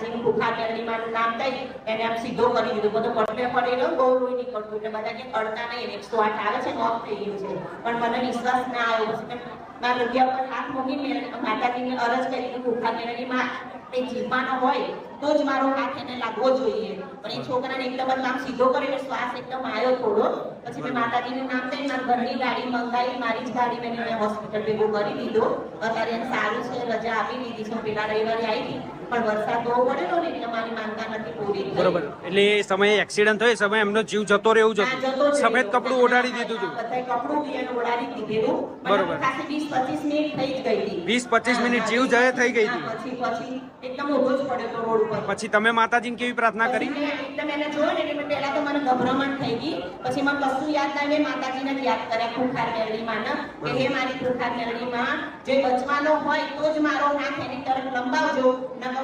માતાજીનું ખુખાર મેરડીમાંનું નામ દઈ એને આમ સીધો કરી દીધો. બધો પટલે પડેલો બહુ લોહી નીકળતું એટલે બધા કે કરતા નહીં, 108 આવે છે, મોત થઈ ગયું છે. પણ મને વિશ્વાસ ના આવ્યો. પછી મારા હૃદય પર હાથ મૂકીને માતાજીને અરજ કરી કે ખુખાર મેરડીમાં એ જીવવાનો હોય તો જ મારો હાથ એને લાગવો જોઈએ. પણ એ છોકરાને એકદમ જ આમ સીધો કર્યો, શ્વાસ એકદમ આવ્યો થોડો. પછી મેં માતાજીનું નામ દઈ મારા ઘરની ગાડી મંગાવી, મારી જ ગાડી મેં હોસ્પિટલ ભેગું કરી દીધો. અત્યારે એને સારું છે, રજા આપી દીધી છે. પેલા રવિવારે આવી હતી પણ વરસાદ બહુ પડેલો ને એટલે મારી માનતા નથી પૂરી થઈ. બરોબર. એટલે એ સમયે એક્સિડન્ટ થયો, એ સમયે એમનો જીવ જતો રહ્યો એવું જ હતું. સફેદ કપડું ઓઢાડી દીધું હતું. બધાય કપડું બી એને ઓઢાડી દીધેલું. બરોબર. ખાસી 20-25 મિનિટ થઈ જ ગઈ હતી. 20-25 મિનિટ જીવ જય થઈ ગઈ હતી. પછી એકદમ ઊભો જ પડ્યો તો રોડ ઉપર. પછી તમે માતાજીને કેવી પ્રાર્થના કરી? એકદમ એને જોયો ને એટલે પહેલા તો મને ગભરામણ થઈ ગઈ. પછી મને કશું યાદ ના આવ્યું, માતાજીને જ યાદ કર્યા ખુખાર મેરડીમાં કે હે મારી ખુખાર મેરડીમાં જે બચવાનો હોય તો જ મારો હાથ એની તરફ લંબાવજો, નકર